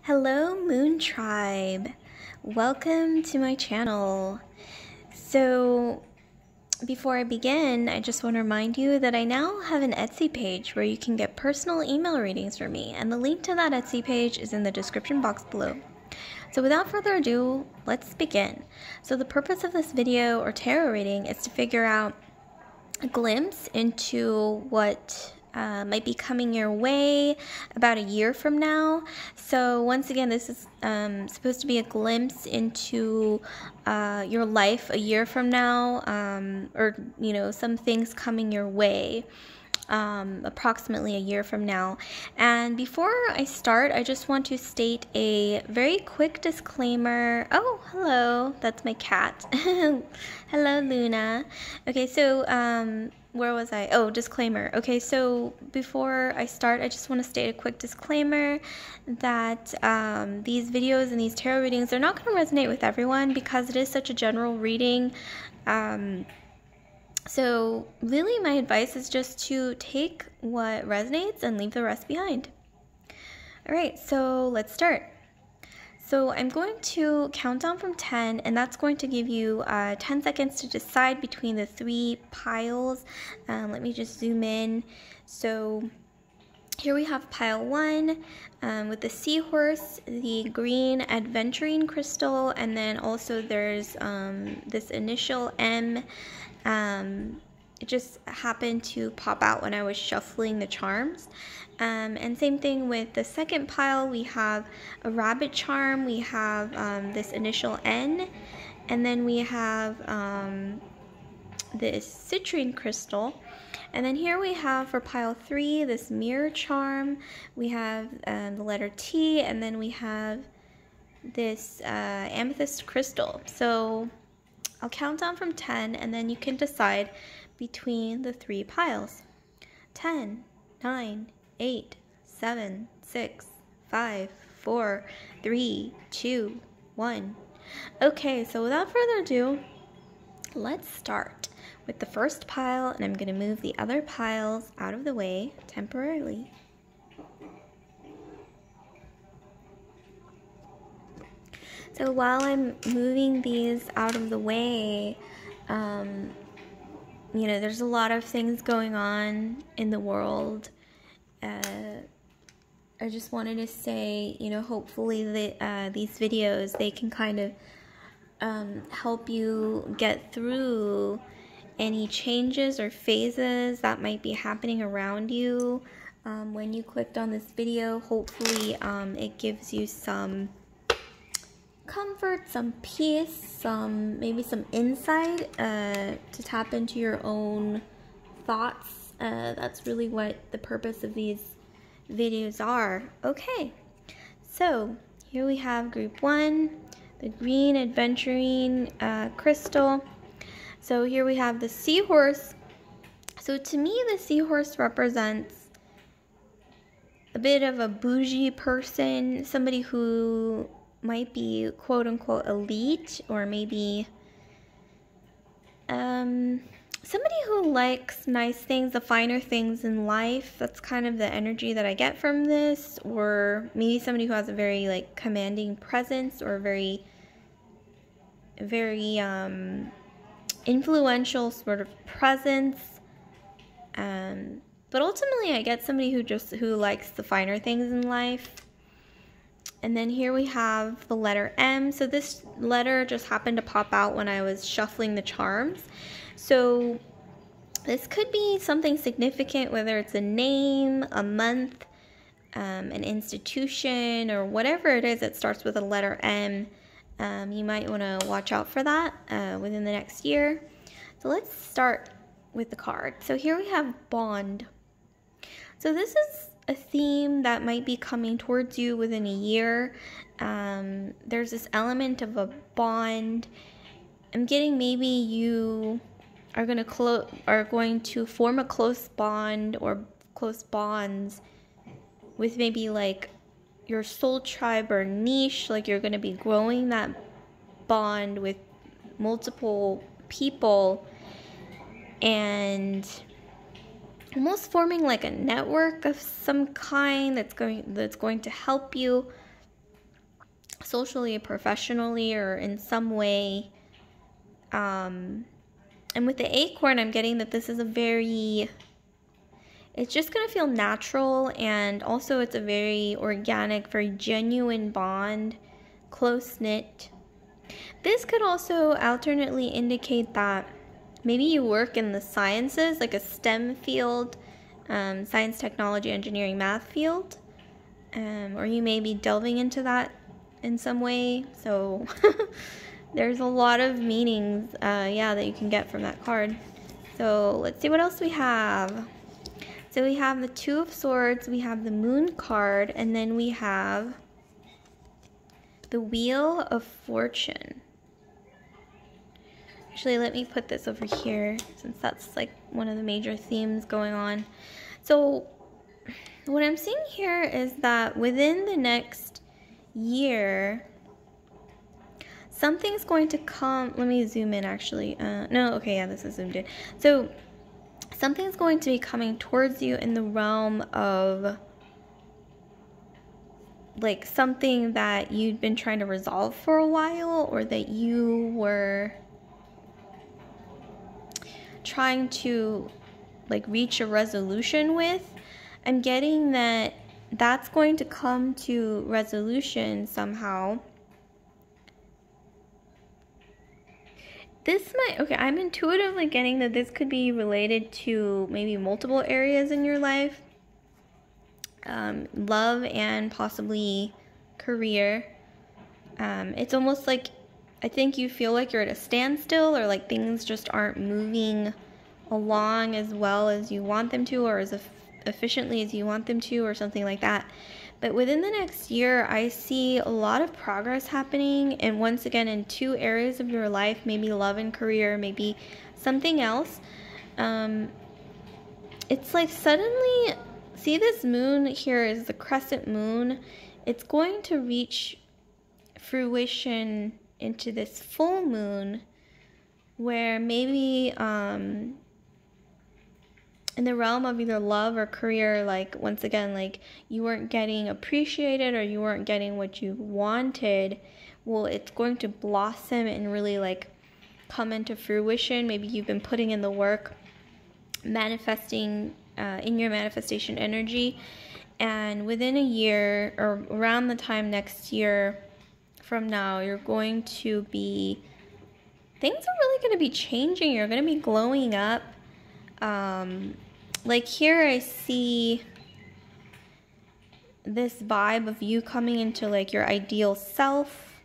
Hello Moon Tribe, welcome to my channel. So before I begin, I just want to remind you that I now have an Etsy page where you can get personal email readings from me, and the link to that Etsy page is in the description box below. So without further ado, let's begin. So the purpose of this video or tarot reading is to figure out a glimpse into what might be coming your way about a year from now. So once again, this is supposed to be a glimpse into your life a year from now, or some things coming your way approximately a year from now. And before I start, I just want to state a very quick disclaimer. Oh, hello, that's my cat. Hello, Luna. Okay, so where was I? Oh, disclaimer. Okay, so before I start, I just want to state a quick disclaimer that these videos and these tarot readings are not going to resonate with everyone because it is such a general reading. So really my advice is just to take what resonates and leave the rest behind. All right, so let's start. So I'm going to count down from 10, and that's going to give you 10 seconds to decide between the three piles. Let me just zoom in. So here we have pile 1 with the seahorse, the green adventuring crystal, and then also there's this initial M. It just happened to pop out when I was shuffling the charms. And same thing with the second pile, we have a rabbit charm, we have this initial N, and then we have this citrine crystal. And then here we have for pile 3 this mirror charm, we have the letter T, and then we have this amethyst crystal. So I'll count down from 10, and then you can decide between the three piles. 10, 9, 8, 7, 6, 5, 4, 3, 2, 1. Okay, so without further ado, let's start with the first pile, and I'm going to move the other piles out of the way temporarily. So while I'm moving these out of the way, there's a lot of things going on in the world. I just wanted to say, hopefully these videos, they can kind of help you get through any changes or phases that might be happening around you. When you clicked on this video, hopefully it gives you some comfort, some peace, maybe some insight to tap into your own thoughts. That's really what the purpose of these videos are. Okay, so here we have group 1, the green adventuring crystal. So here we have the seahorse. So to me, the seahorse represents a bit of a bougie person, somebody who might be quote-unquote elite, or maybe somebody who likes nice things, the finer things in life. That's kind of the energy that I get from this. Or maybe somebody who has a very commanding presence, or very influential sort of presence. But ultimately I get somebody who likes the finer things in life. And then here we have the letter M. So this letter just happened to pop out when I was shuffling the charms. So this could be something significant, whether it's a name, a month, an institution, or whatever it is that starts with a letter M. You might want to watch out for that within the next year. So let's start with the card. So here we have bond. So this is a theme that might be coming towards you within a year. There's this element of a bond. I'm getting maybe you are going to form a close bond or close bonds with maybe your soul tribe or niche. You're going to be growing that bond with multiple people and almost forming a network of some kind that's going to help you socially, professionally, or in some way. And with the acorn, I'm getting that this is it's just going to feel natural, and also it's a very organic, very genuine bond, close-knit. This could also alternately indicate that maybe you work in the sciences, like a STEM field, science, technology, engineering, math field, or you may be delving into that in some way. So there's a lot of meanings, that you can get from that card. So let's see what else we have. So we have the Two of Swords, we have the Moon card, and then we have the Wheel of Fortune. Actually, let me put this over here, since that's like one of the major themes going on. So what I'm seeing here is that within the next year, something's going to come. Let me zoom in, actually. This is zoomed in. So something's going to be coming towards you in the realm of like something that you'd been trying to resolve for a while, or that you were trying to like reach a resolution with. I'm getting that that's going to come to resolution somehow. I'm intuitively getting that this could be related to maybe multiple areas in your life. Love and possibly career. It's almost like I think you feel like you're at a standstill, or like things just aren't moving along as well as you want them to, or as efficiently as you want them to, or something like that. But within the next year, I see a lot of progress happening, and once again in two areas of your life, maybe love and career, maybe something else. It's like suddenly, see, this moon here is the crescent moon. It's going to reach fruition into this full moon, where maybe in the realm of either love or career, like once again, like you weren't getting appreciated, or you weren't getting what you wanted. Well, it's going to blossom and really like come into fruition. Maybe you've been putting in the work, manifesting in your manifestation energy, and within a year, or around the time next year from now, you're going to be, things are really going to be changing. You're going to be glowing up. Like here I see this vibe of you coming into like your ideal self.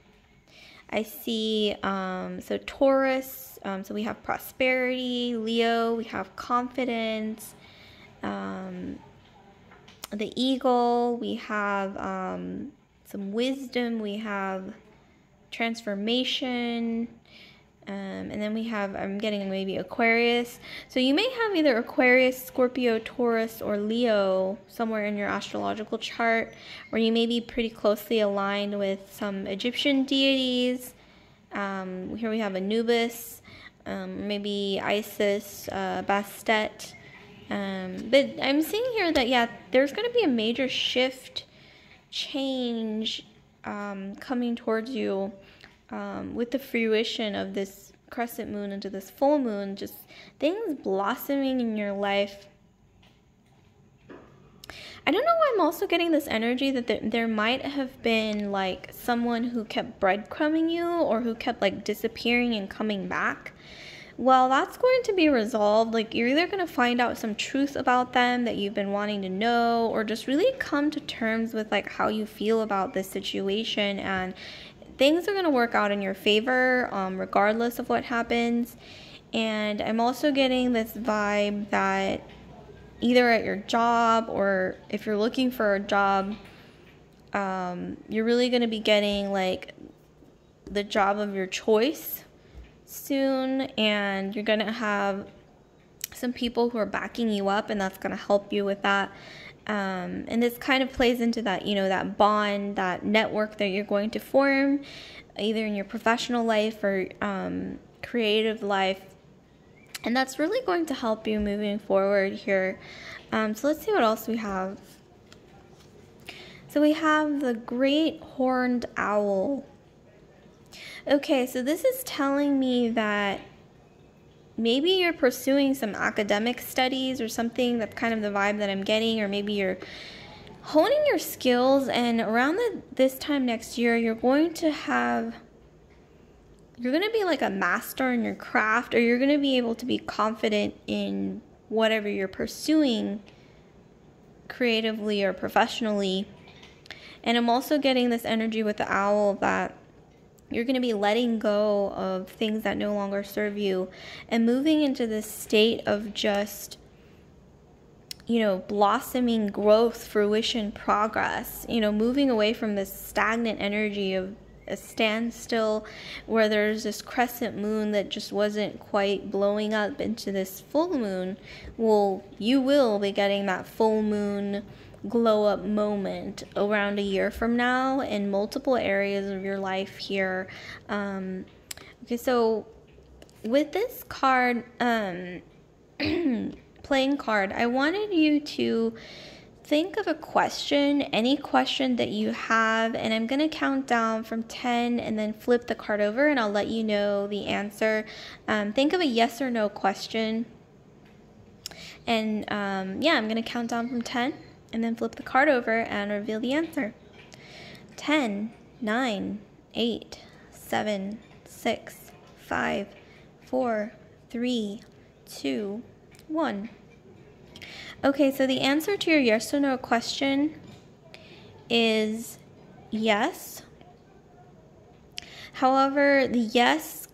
I see, so Taurus, so we have prosperity. Leo, we have confidence. The eagle, we have some wisdom, we have transformation. And then we have, I'm getting maybe Aquarius. So you may have either Aquarius, Scorpio, Taurus, or Leo somewhere in your astrological chart, or you may be pretty closely aligned with some Egyptian deities. Here we have Anubis, maybe Isis, Bastet. But I'm seeing here that, yeah, there's going to be a major shift, change coming towards you. With the fruition of this crescent moon into this full moon, just things blossoming in your life. I don't know why I'm also getting this energy that there might have been like someone who kept breadcrumbing you, or who kept like disappearing and coming back. Well, that's going to be resolved. Like you're either going to find out some truth about them that you've been wanting to know, or just really come to terms with like how you feel about this situation, and things are going to work out in your favor, regardless of what happens. And I'm also getting this vibe that either at your job, or if you're looking for a job, you're really going to be getting like the job of your choice soon, and you're going to have some people who are backing you up, and that's going to help you with that. And this kind of plays into that, you know, that bond, that network that you're going to form, either in your professional life or creative life. And that's really going to help you moving forward here. So let's see what else we have. So we have the great horned owl. Okay, so this is telling me that maybe you're pursuing some academic studies or something. That's kind of the vibe that I'm getting. Or maybe you're honing your skills, and around this time next year, you're going to be like a master in your craft, or you're going to be able to be confident in whatever you're pursuing creatively or professionally. And I'm also getting this energy with the owl that you're going to be letting go of things that no longer serve you and moving into this state of just, blossoming growth, fruition, progress, moving away from this stagnant energy of a standstill where there's this crescent moon that just wasn't quite blowing up into this full moon. Well, you will be getting that full moon glow up moment around a year from now in multiple areas of your life here. Okay, so with this card, playing card, I wanted you to think of a question, any question that you have, and I'm going to count down from 10 and then flip the card over and I'll let you know the answer. Think of a yes or no question. And I'm going to count down from 10 and then flip the card over and reveal the answer. 10, 9, 8, 7, 6, 5, 4, 3, 2, 1. Okay, so the answer to your yes or no question is yes. However, the yes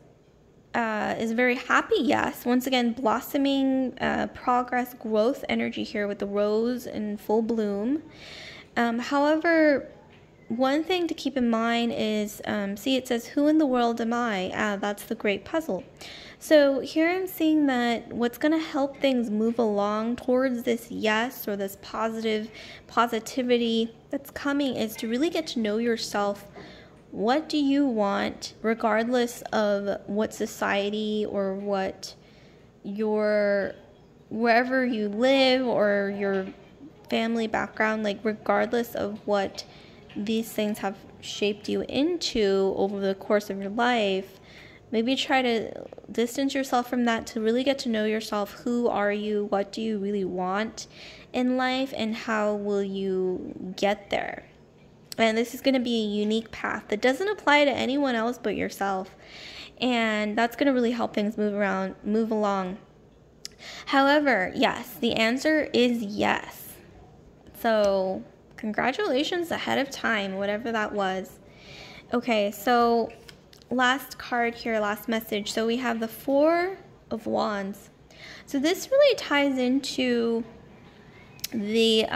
is a very happy yes. Once again, blossoming, progress, growth energy here with the rose in full bloom. However, one thing to keep in mind is, see, it says, who in the world am I? That's the great puzzle. So here I'm seeing that what's going to help things move along towards this yes or this positivity that's coming is to really get to know yourself. What do you want, regardless of what society or what wherever you live or your family background, like regardless of what these things have shaped you into over the course of your life, maybe try to distance yourself from that to really get to know yourself. Who are you? What do you really want in life? And how will you get there? And this is going to be a unique path that doesn't apply to anyone else but yourself. And that's going to really help things move along. However, yes, the answer is yes. So congratulations ahead of time, whatever that was. Okay, so last card here, last message. So we have the Four of Wands. So this really ties into the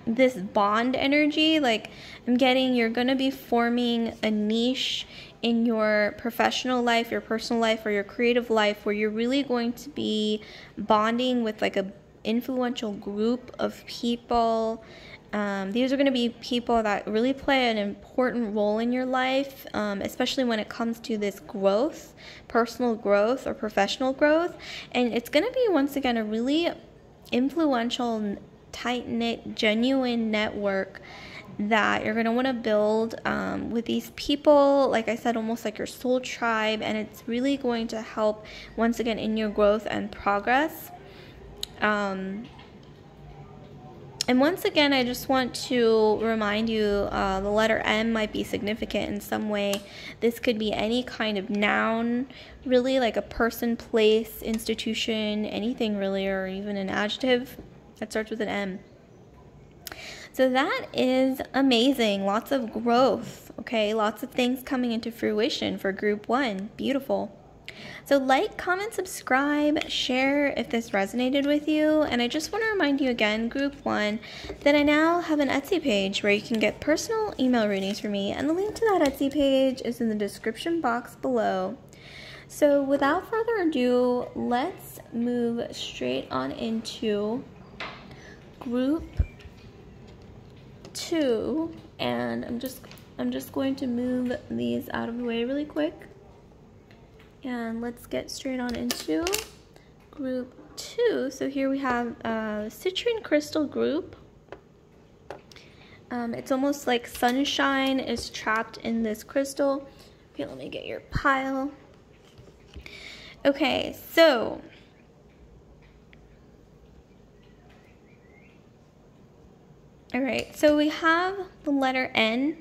this bond energy. Like, I'm getting you're going to be forming a niche in your professional life, your personal life, or your creative life where you're really going to be bonding with like a influential group of people. These are going to be people that really play an important role in your life, especially when it comes to this growth, personal growth or professional growth. And it's going to be, once again, a really influential, tight-knit, genuine network that you're going to want to build with these people, like I said, almost like your soul tribe. And it's really going to help, once again, in your growth and progress. And once again, I just want to remind you, the letter M might be significant in some way. This could be any kind of noun, really, like a person, place, institution, anything really, or even an adjective that starts with an M. So that is amazing. Lots of growth, okay? Lots of things coming into fruition for group 1. Beautiful. So like, comment, subscribe, share if this resonated with you. And I just want to remind you again, group 1, that I now have an Etsy page where you can get personal email readings from me. And the link to that Etsy page is in the description box below. So without further ado, let's move straight on into group 2. And I'm just going to move these out of the way really quick. And let's get straight on into group 2. So here we have Citrine Crystal group. It's almost like sunshine is trapped in this crystal. Okay, let me get your pile. Okay, so all right, so we have the letter N.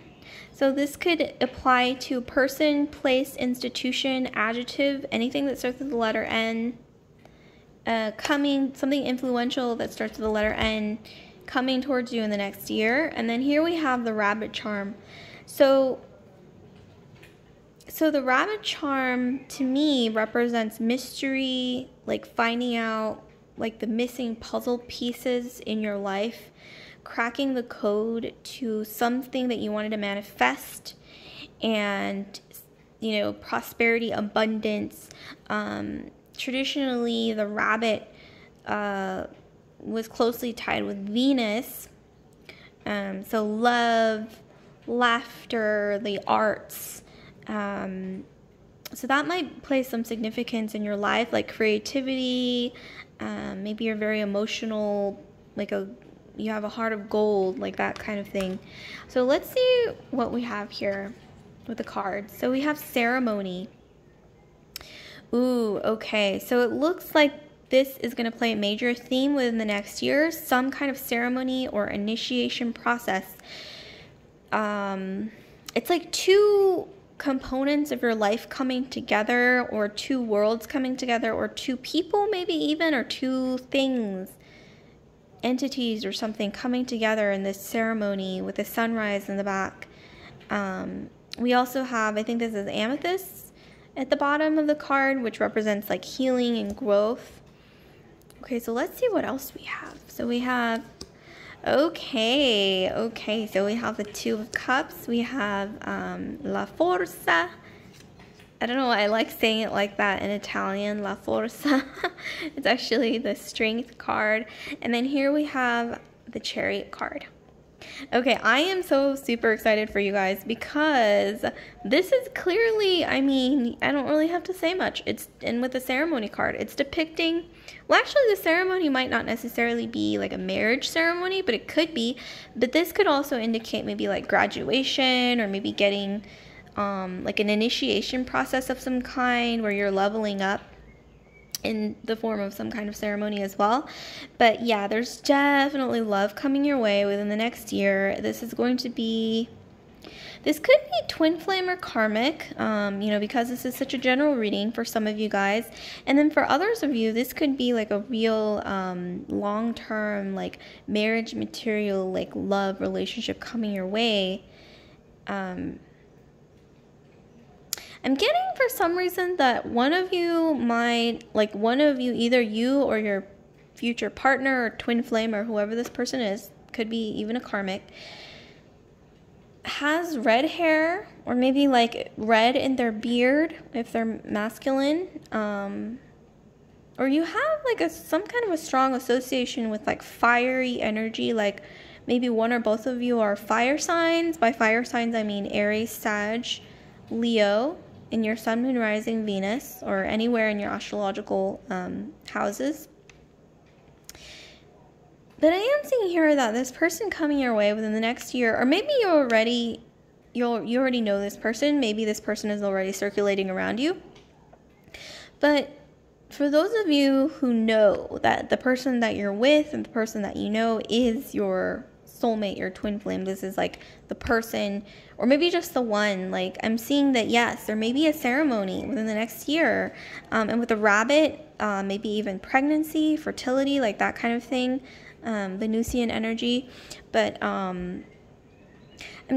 So this could apply to a person, place, institution, adjective, anything that starts with the letter N. Something influential that starts with the letter N, coming towards you in the next year. And then here we have the rabbit charm. So the rabbit charm to me represents mystery, like finding out like the missing puzzle pieces in your life, cracking the code to something that you wanted to manifest, and prosperity, abundance. Traditionally, the rabbit was closely tied with Venus, so love, laughter, the arts. So that might play some significance in your life, like creativity. Maybe you're very emotional, you have a heart of gold, like that kind of thing. So let's see what we have here with the cards. So we have ceremony. Ooh, okay. So it looks like this is going to play a major theme within the next year, some kind of ceremony or initiation process. It's like two components of your life coming together, or two worlds coming together, or two people maybe even, or two things, entities or something coming together in this ceremony with the sunrise in the back. We also have, I think this is amethyst at the bottom of the card, which represents like healing and growth. Okay, so let's see what else we have. So we have, okay, so we have the Two of Cups. We have La Forza. I don't know why I like saying it like that in Italian, La Forza. It's actually the Strength card. And then here we have the Chariot card. Okay, I am so super excited for you guys, because this is clearly, I mean, I don't really have to say much. And with the ceremony card, it's depicting, well, actually the ceremony might not necessarily be like a marriage ceremony, but it could be. But this could also indicate maybe like graduation, or maybe getting like an initiation process of some kind where you're leveling up in the form of some kind of ceremony as well. But yeah, there's definitely love coming your way within the next year. This could be twin flame or karmic, because this is such a general reading for some of you guys. And then for others of you, this could be like a real long-term, like marriage material, like love relationship coming your way. I'm getting for some reason that one of you, either you or your future partner or twin flame or whoever this person is, could be even a karmic, has red hair, or maybe like red in their beard if they're masculine, or you have like some kind of a strong association with like fiery energy, like maybe one or both of you are fire signs. By fire signs I mean Aries, Sag, Leo, in your sun, moon, rising, Venus, or anywhere in your astrological houses. But I am seeing here that this person coming your way within the next year, or maybe you already know this person. Maybe this person is already circulating around you. But for those of you who know that the person that you're with and the person that you know is your soulmate, your twin flame, this is like the person, or maybe just the one, like I'm seeing that yes, there may be a ceremony within the next year, and with the rabbit, maybe even pregnancy, fertility, like that kind of thing, Venusian energy. But I'm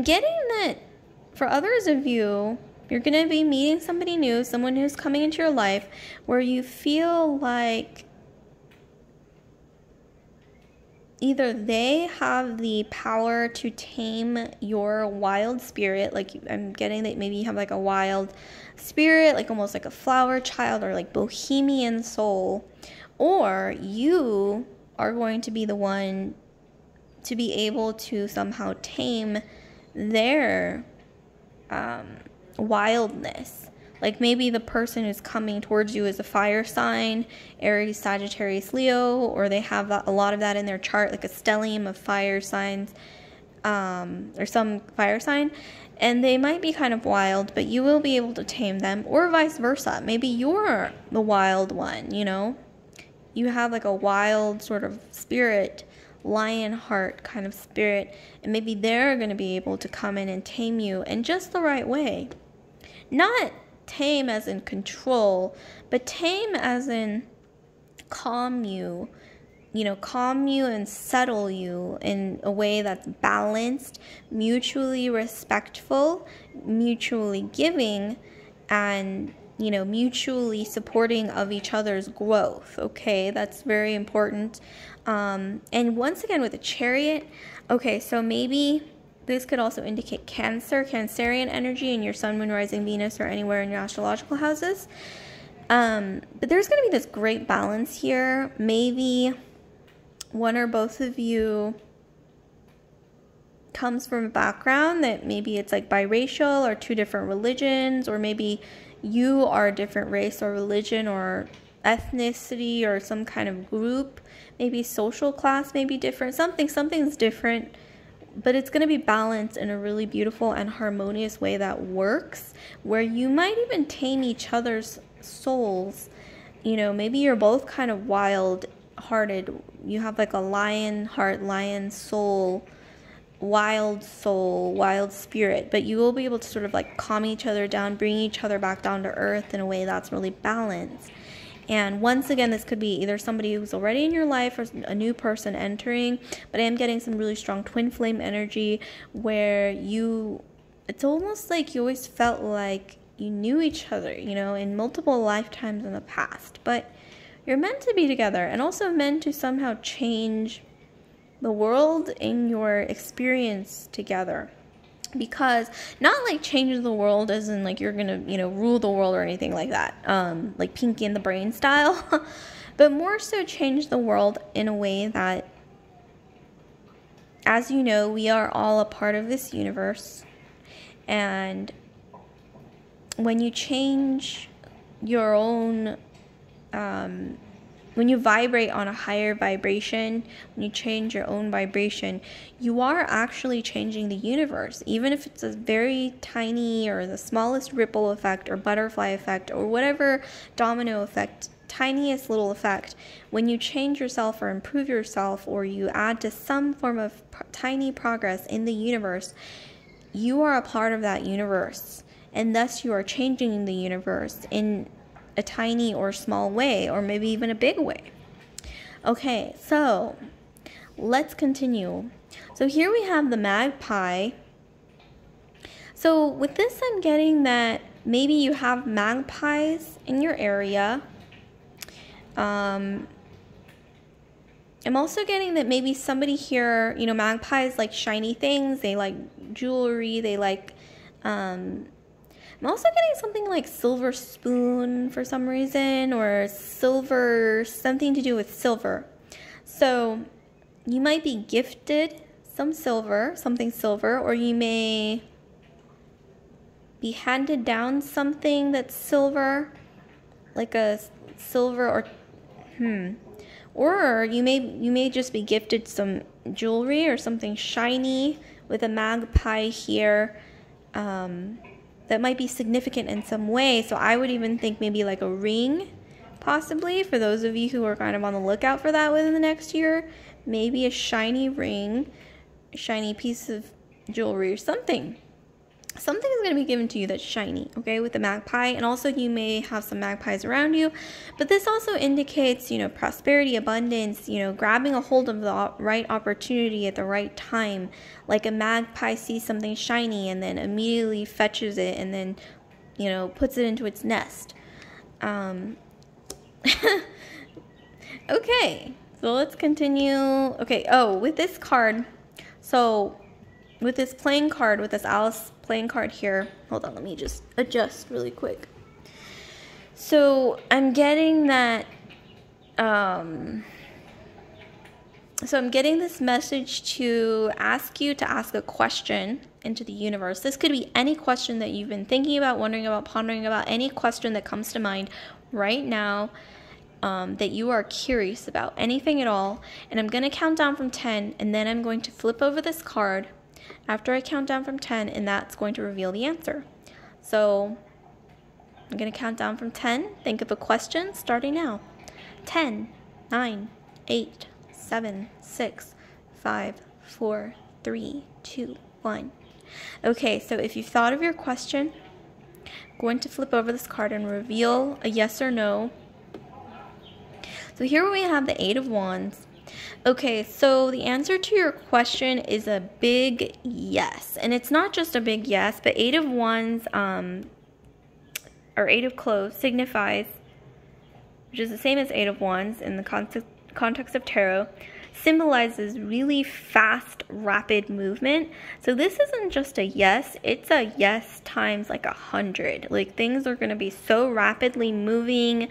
getting that for others of you, you're going to be meeting somebody new, someone who's coming into your life, where you feel like either they have the power to tame your wild spirit, like I'm getting that maybe you have like a wild spirit, like almost like a flower child, or like bohemian soul, or you are going to be the one to be able to somehow tame their wildness. Like maybe the person who's coming towards you is a fire sign, Aries, Sagittarius, Leo, or they have a lot of that in their chart, like a stellium of fire signs. or some fire sign, and they might be kind of wild, but you will be able to tame them, or vice versa. Maybe you're the wild one, you know? You have like a wild sort of spirit, lion heart kind of spirit, and maybe they're going to be able to come in and tame you in just the right way. Not tame as in control, but tame as in calm you, calm you and settle you in a way that's balanced, mutually respectful, mutually giving, and, mutually supporting of each other's growth. Okay, that's very important. And once again, with a Chariot, okay, so maybe this could also indicate Cancerian energy in your Sun, Moon, Rising, Venus, or anywhere in your astrological houses. But there's going to be this great balance here. Maybe one or both of you comes from a background that maybe it's like biracial or two different religions, or maybe you are a different race or religion or ethnicity or some kind of group. Maybe social class may be different. Something's different, but it's going to be balanced in a really beautiful and harmonious way that works, where you might even tame each other's souls. Maybe you're both kind of wild-hearted. You have like a lion heart, lion soul, wild spirit, but you will be able to sort of like calm each other down, bring each other back down to earth in a way that's really balanced. And once again, this could be either somebody who's already in your life or a new person entering, but I am getting some really strong twin flame energy where it's almost like you always felt like you knew each other, in multiple lifetimes in the past, but you're meant to be together and also meant to somehow change the world in your experience together. Because not like change the world as in like you're gonna rule the world or anything like that, like Pinky and the Brain style, but more so change the world in a way that, as you know, we are all a part of this universe, and when you change your own when you vibrate on a higher vibration, when you change your own vibration, you are actually changing the universe. Even if it's a very tiny or the smallest ripple effect or butterfly effect or whatever domino effect, tiniest little effect, when you change yourself or improve yourself or you add to some form of tiny progress in the universe, you are a part of that universe. And thus you are changing the universe in a tiny or small way, or maybe even a big way. Okay, so let's continue. So here we have the magpie. So with this, I'm getting that maybe you have magpies in your area. I'm also getting that maybe somebody here, magpies like shiny things, they like jewelry, they like, I'm also getting something like silver spoon for some reason, or silver, something to do with silver. So you might be gifted some silver, something silver, or you may be handed down something that's silver, like a silver, or you may just be gifted some jewelry or something shiny with a magpie here. That might be significant in some way. So I would even think maybe like a ring, possibly, for those of you who are kind of on the lookout for that within the next year. Maybe a shiny ring, a shiny piece of jewelry or something. Something is going to be given to you that's shiny, okay, with the magpie. And also you may have some magpies around you. But this also indicates, prosperity, abundance, grabbing a hold of the right opportunity at the right time. Like a magpie sees something shiny and then immediately fetches it and then, puts it into its nest. Okay, so let's continue. Okay, with this card, so with this playing card, with this Alice playing card here, hold on, let me just adjust really quick. So I'm getting that, so I'm getting this message to ask you to ask a question into the universe. This could be any question that you've been thinking about, wondering about, pondering about, any question that comes to mind right now, that you are curious about, anything at all. And I'm going to count down from 10, and then I'm going to flip over this card. after I count down from 10, and that's going to reveal the answer. So I'm going to count down from 10. Think of a question starting now. 10, 9, 8, 7, 6, 5, 4, 3, 2, 1. Okay, so if you've thought of your question, I'm going to flip over this card and reveal a yes or no. So here we have the 8 of Wands. Okay, so the answer to your question is a big yes. And it's not just a big yes, but 8 of Wands, or 8 of Cloves signifies, which is the same as 8 of Wands in the context of tarot, symbolizes really fast, rapid movement. So this isn't just a yes, it's a yes times like 100. Like things are going to be so rapidly moving.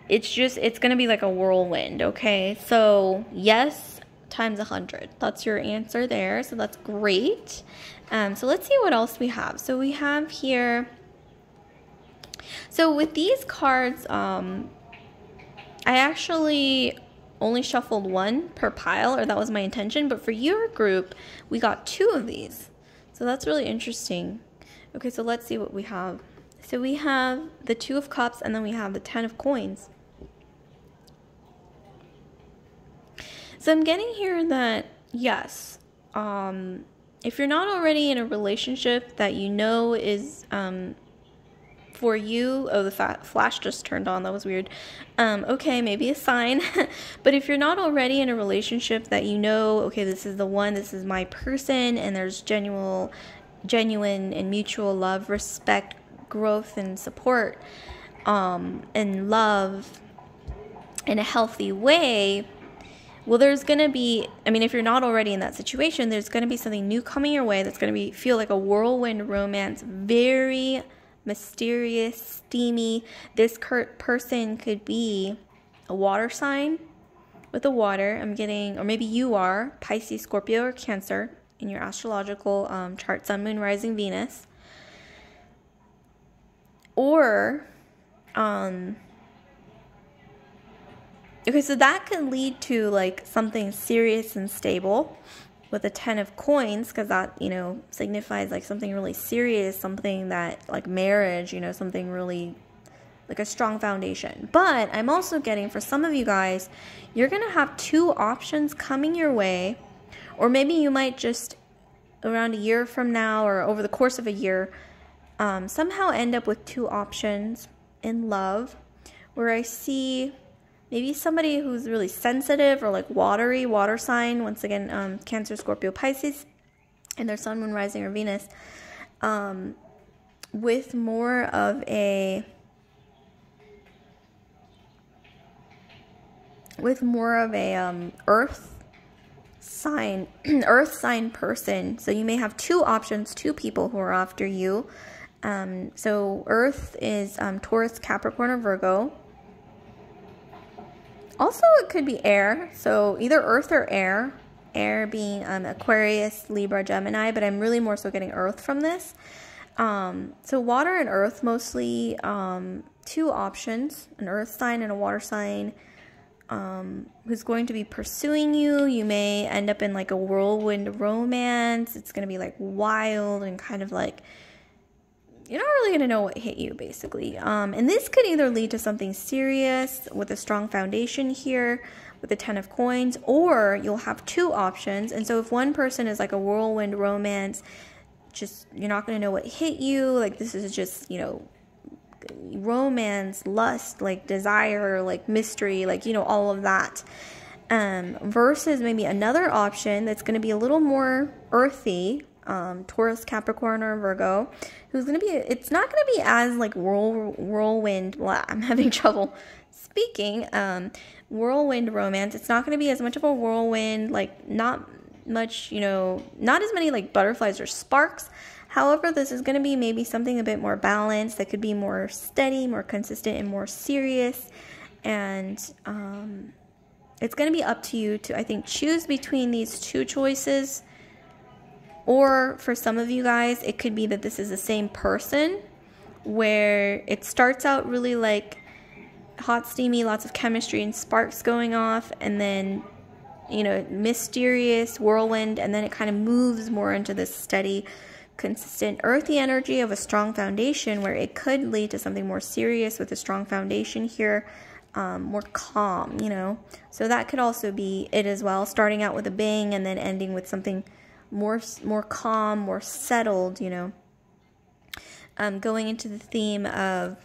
It's going to be like a whirlwind, okay? So yes times 100. That's your answer there. So that's great. So let's see what else we have. So we have here, so with these cards, I actually only shuffled one per pile, or that was my intention, but for your group, we got 2 of these. So that's really interesting. Okay, so let's see what we have. So we have the 2 of Cups, and then we have the 10 of Coins. So I'm getting here that, yes, if you're not already in a relationship that you know is for you, oh, the flash just turned on, that was weird. Okay, maybe a sign. But if you're not already in a relationship that you know, okay, this is the one, this is my person, and there's genuine and mutual love, respect, growth, and support, and love in a healthy way, well, there's going to be, I mean, if you're not already in that situation, there's going to be something new coming your way that's going to feel like a whirlwind romance, very mysterious, steamy. This person could be a water sign with the water. I'm getting, or maybe you are Pisces, Scorpio, or Cancer in your astrological chart, Sun, Moon, Rising, Venus. Or, okay, so that could lead to like something serious and stable with a 10 of Coins, because that, you know, signifies like something really serious, something that like marriage, you know, something really like a strong foundation. But I'm also getting, for some of you guys, you're going to have 2 options coming your way, or maybe you might just around a year from now or over the course of a year somehow end up with 2 options in love, where I see maybe somebody who's really sensitive or like water sign, once again, Cancer, Scorpio, Pisces, and their Sun, Moon, Rising, or Venus, with more of a earth sign person. So you may have 2 options, 2 people who are after you. So earth is Taurus, Capricorn, or Virgo. Also, it could be air, so either earth or air. Air being Aquarius, Libra, Gemini, but I'm really more so getting earth from this. So water and earth, mostly 2 options, an earth sign and a water sign, who's going to be pursuing you. You may end up in like a whirlwind romance. It's going to be like wild and kind of like, you're not really going to know what hit you, basically. And this could either lead to something serious with a strong foundation here with the 10 of Coins, or you'll have 2 options. And so if one person is like a whirlwind romance, just, you're not going to know what hit you. Like this is just, you know, romance, lust, like desire, like mystery, like, you know, all of that. Versus maybe another option that's going to be a little more earthy, Taurus, Capricorn, or Virgo, who's going to be, it's not going to be as like whirlwind, well, I'm having trouble speaking, whirlwind romance. It's not going to be as much of a whirlwind, like not much, you know, not as many like butterflies or sparks. However, this is going to be maybe something a bit more balanced, that could be more steady, more consistent, and more serious. And it's going to be up to you to, I think, choose between these 2 choices. Or for some of you guys, it could be that this is the same person, where it starts out really like hot, steamy, lots of chemistry and sparks going off, and then you know, mysterious whirlwind, and then it kind of moves more into this steady, consistent, earthy energy of a strong foundation, where it could lead to something more serious with a strong foundation here, more calm, you know. So that could also be it as well, starting out with a bang and then ending with something more calm, more settled, you know. Going into the theme of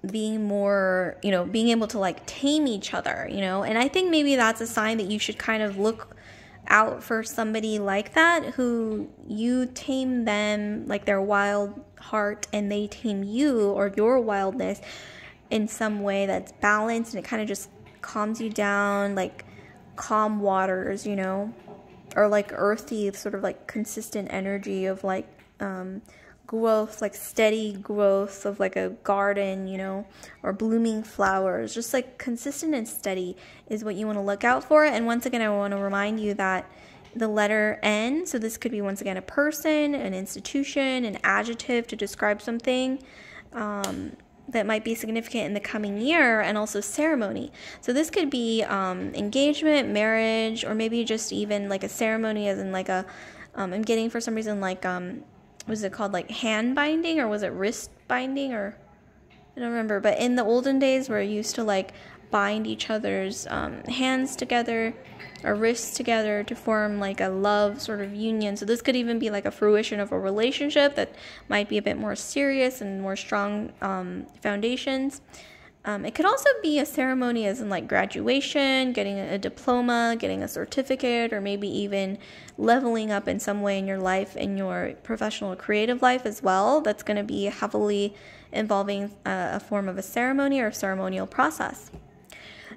being more, you know, being able to like tame each other, you know. And I think maybe that's a sign that you should kind of look out for somebody like that, who you tame them, like their wild heart, and they tame you or your wildness in some way that's balanced, and it kind of just calms you down, like calm waters, you know, or like earthy, sort of like consistent energy of like growth, like steady growth of like a garden, you know, or blooming flowers. Just like consistent and steady is what you want to look out for. And once again, I want to remind you that the letter N, so this could be once again a person, an institution, an adjective to describe something that might be significant in the coming year, and also ceremony. So this could be engagement, marriage, or maybe just even like a ceremony, as in like a I'm getting for some reason like was it called like hand binding, or was it wrist binding, or I don't remember. But in the olden days, where you used to like bind each other's hands together or wrists together to form like a love sort of union. So this could even be like a fruition of a relationship that might be a bit more serious and more strong foundations. It could also be a ceremony, as in like graduation, getting a diploma, getting a certificate, or maybe even leveling up in some way in your life, in your professional or creative life as well. That's going to be heavily involving a form of a ceremony or a ceremonial process.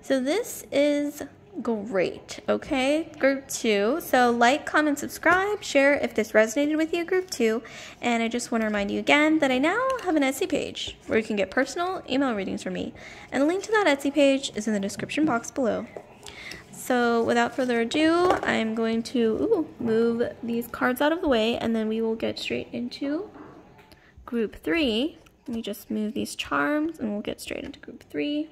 So this is great, okay? Group 2. So like, comment, subscribe, share if this resonated with you, group 2. And I just want to remind you again that I now have an Etsy page where you can get personal email readings from me. And the link to that Etsy page is in the description box below. So without further ado, I'm going to move these cards out of the way, and then we will get straight into group 3. Let me just move these charms and we'll get straight into group 3.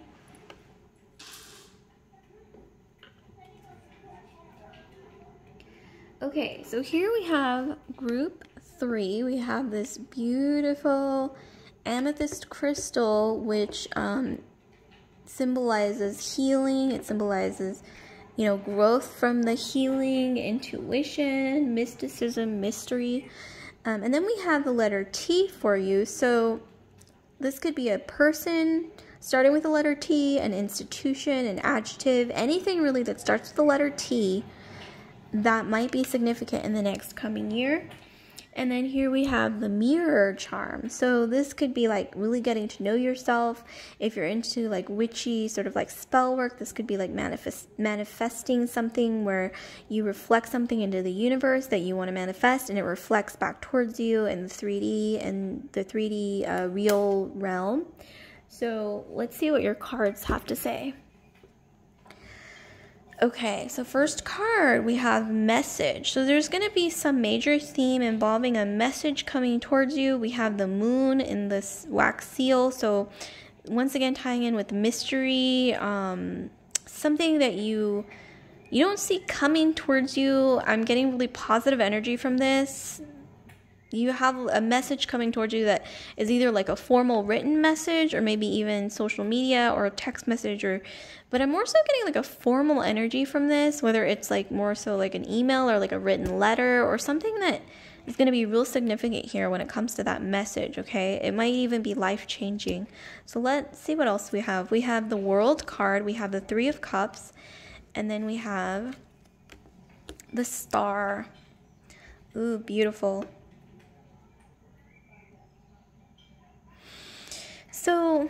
Okay, so here we have group 3. We have this beautiful amethyst crystal, which symbolizes healing. It symbolizes, you know, growth from the healing, intuition, mysticism, mystery. And then we have the letter T for you. So this could be a person starting with the letter T, an institution, an adjective, anything really that starts with the letter T that might be significant in the next coming year. And then here we have the mirror charm. So this could be like really getting to know yourself. If you're into like witchy sort of like spell work, this could be like manifesting something where you reflect something into the universe that you want to manifest, and it reflects back towards you in the 3D and the 3D real realm. So let's see what your cards have to say. Okay, so first card, we have message. So there's going to be some major theme involving a message coming towards you. We have the moon in this wax seal. So once again, tying in with mystery, something that you don't see coming towards you. I'm getting really positive energy from this. You have a message coming towards you that is either like a formal written message, or maybe even social media or a text message, but I'm more so getting like a formal energy from this, whether it's like more so like an email or like a written letter or something that is going to be real significant here when it comes to that message, okay? It might even be life-changing. So let's see what else we have. We have the World card, we have the 3 of Cups, and then we have the Star. Ooh, beautiful. So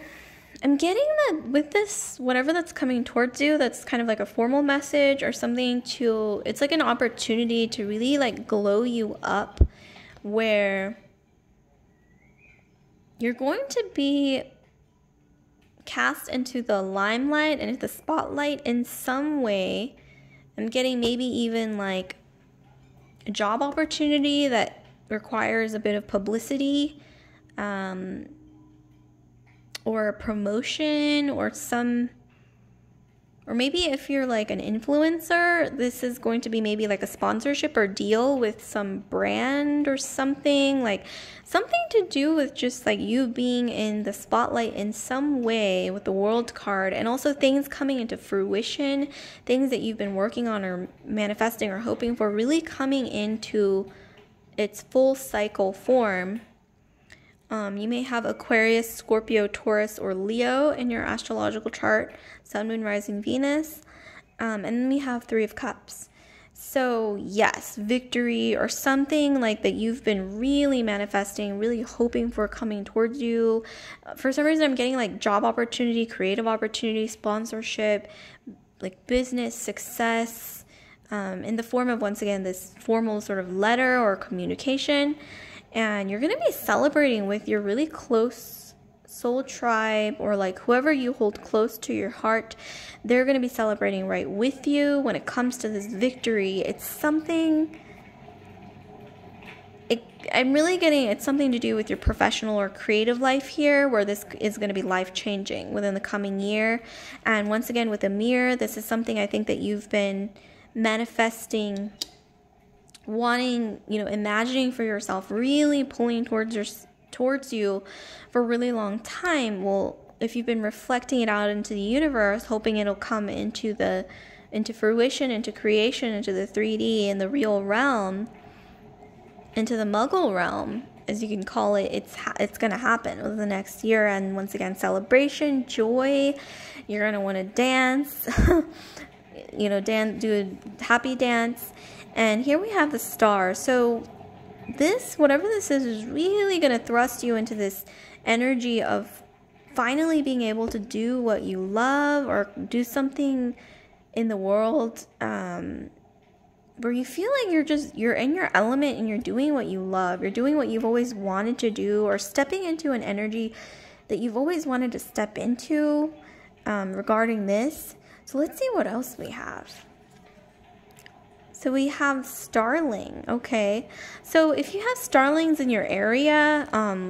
I'm getting that with this, whatever that's coming towards you, that's kind of like a formal message or something to, it's like an opportunity to really like glow you up, where you're going to be cast into the limelight and into the spotlight in some way. I'm getting maybe even like a job opportunity that requires a bit of publicity, or a promotion, or Or maybe if you're like an influencer, this is going to be maybe like a sponsorship or deal with some brand or something, like something to do with just like you being in the spotlight in some way with the World card, and also things coming into fruition, things that you've been working on or manifesting or hoping for really coming into its full cycle form. You may have Aquarius, Scorpio, Taurus, or Leo in your astrological chart, Sun, Moon, Rising, Venus. And then we have Three of Cups. So yes, victory or something like that you've been really manifesting, really hoping for coming towards you. For some reason, I'm getting like job opportunity, creative opportunity, sponsorship, like business success, in the form of, once again, this formal sort of letter or communication. And you're going to be celebrating with your really close soul tribe, or like whoever you hold close to your heart. They're going to be celebrating right with you when it comes to this victory. It's something, I'm really getting, it's something to do with your professional or creative life here, where this is going to be life-changing within the coming year. And once again, with the mirror, this is something I think that you've been manifesting, wanting, imagining for yourself, really pulling towards you for a really long time. Well, if you've been reflecting it out into the universe, hoping it'll come into fruition, into creation, into the 3D and the real realm, into the Muggle realm, as you can call it, it's going to happen over the next year. And once again, celebration, joy. You're going to want to dance, do a happy dance. And here we have the star. So this, whatever this is really going to thrust you into this energy of finally being able to do what you love, or do something in the world where you feel like you're in your element and you're doing what you love. You're doing what you've always wanted to do, or stepping into an energy that you've always wanted to step into regarding this. So let's see what else we have. So we have starling. Okay, so if you have starlings in your area,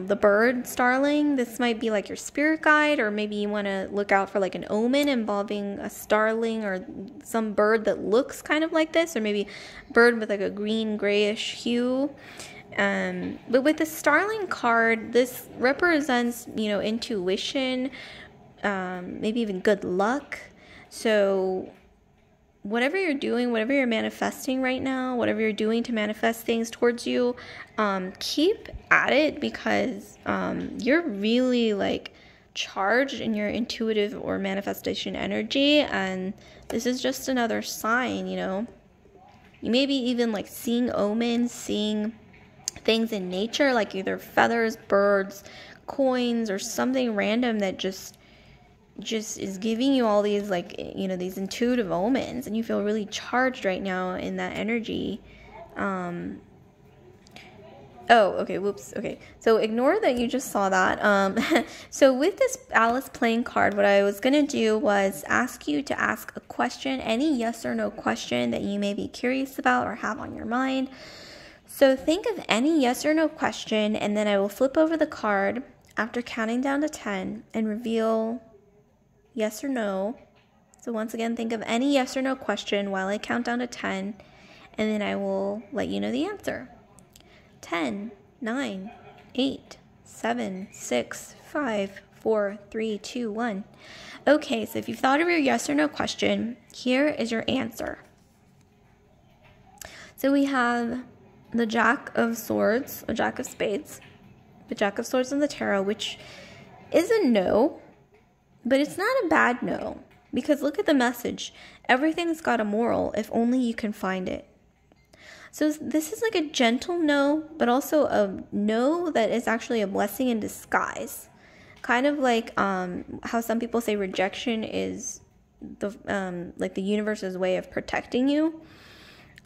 the bird starling, this might be like your spirit guide, or maybe you want to look out for like an omen involving a starling or some bird that looks kind of like this, or maybe bird with like a green grayish hue. But with the starling card, this represents, intuition, maybe even good luck. So whatever you're doing, whatever you're manifesting right now, whatever you're doing to manifest things towards you, keep at it, because you're really like charged in your intuitive or manifestation energy. And this is just another sign, you may be even like seeing omens, seeing things in nature, like either feathers, birds, coins, or something random that just is giving you all these, like, these intuitive omens, and you feel really charged right now in that energy. Oh, okay, whoops, okay. So ignore that you just saw that. So with this Alice playing card, what I was going to do was ask you to ask a question, any yes or no question that you may be curious about or have on your mind. So think of any yes or no question, and then I will flip over the card after counting down to 10 and reveal yes or no. So once again, think of any yes or no question while I count down to 10, and then I will let you know the answer. 10, 9, 8, 7, 6, 5, 4, 3, 2, 1. Okay, so if you've thought of your yes or no question, here is your answer. So we have the Jack of Swords, a Jack of Spades, the Jack of Swords in the tarot, which is a no. But it's not a bad no, because look at the message. Everything's got a moral if only you can find it. So this is like a gentle no, but also a no that is actually a blessing in disguise. Kind of like how some people say rejection is like the universe's way of protecting you.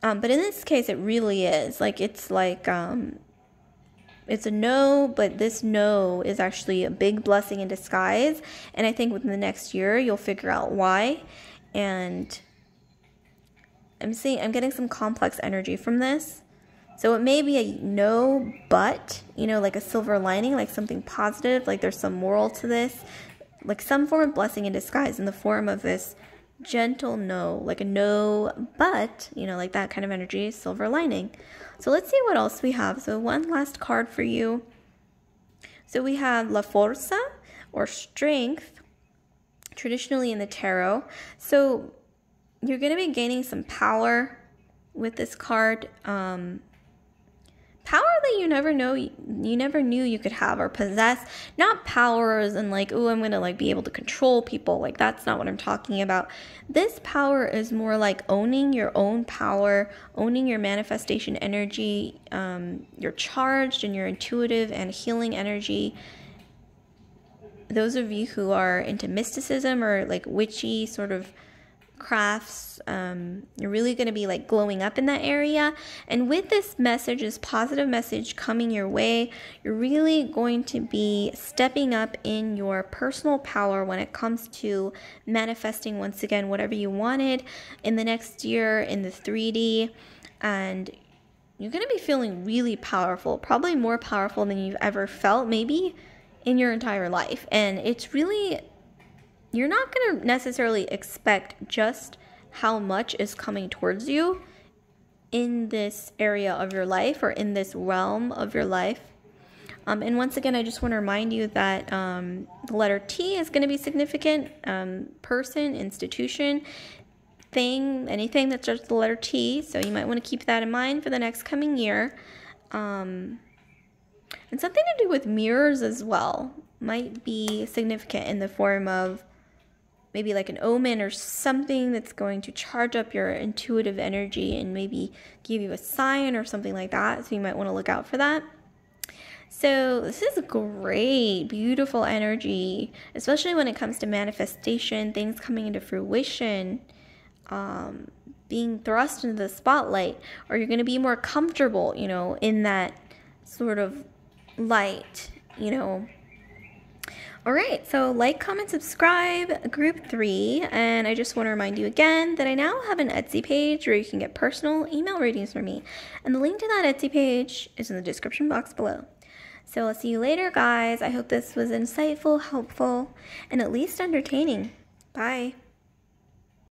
But in this case, it really is. Like, it's like it's a no, but this no is actually a big blessing in disguise. And I think within the next year, you'll figure out why. And I'm getting some complex energy from this. So it may be a no, but, like a silver lining, like something positive, like there's some moral to this, like some form of blessing in disguise in the form of this gentle no, like a no, but, you know, like that kind of energy, silver lining. So let's see what else we have. So one last card for you. So we have La Forza, or strength, traditionally in the tarot. So you're going to be gaining some power with this card. Power that you never knew you could have or possess. Not powers and like, oh, I'm gonna like be able to control people. Like, that's not what I'm talking about. This power is more like owning your own power, owning your manifestation energy, your charged and your intuitive and healing energy. Those of you who are into mysticism or like witchy sort of crafts, you're really going to be like glowing up in that area. And with this message, this positive message coming your way, you're really going to be stepping up in your personal power when it comes to manifesting once again whatever you wanted in the next year in the 3D. And you're going to be feeling really powerful, probably more powerful than you've ever felt maybe in your entire life. And it's really, you're not going to necessarily expect just how much is coming towards you in this area of your life or in this realm of your life. And once again, I just want to remind you that the letter T is going to be significant. Person, institution, thing, anything that starts with the letter T. So you might want to keep that in mind for the next coming year. And something to do with mirrors as well might be significant in the form of maybe like an omen or something that's going to charge up your intuitive energy and maybe give you a sign or something like that. So you might want to look out for that. So this is a great, beautiful energy, especially when it comes to manifestation, things coming into fruition, being thrust into the spotlight, or you're going to be more comfortable, you know, in that sort of light, you know. All right, so like, comment, subscribe, group 3, and I just want to remind you again that I now have an Etsy page where you can get personal email readings from me, and the link to that Etsy page is in the description box below. So I'll see you later, guys. I hope this was insightful, helpful, and at least entertaining. Bye.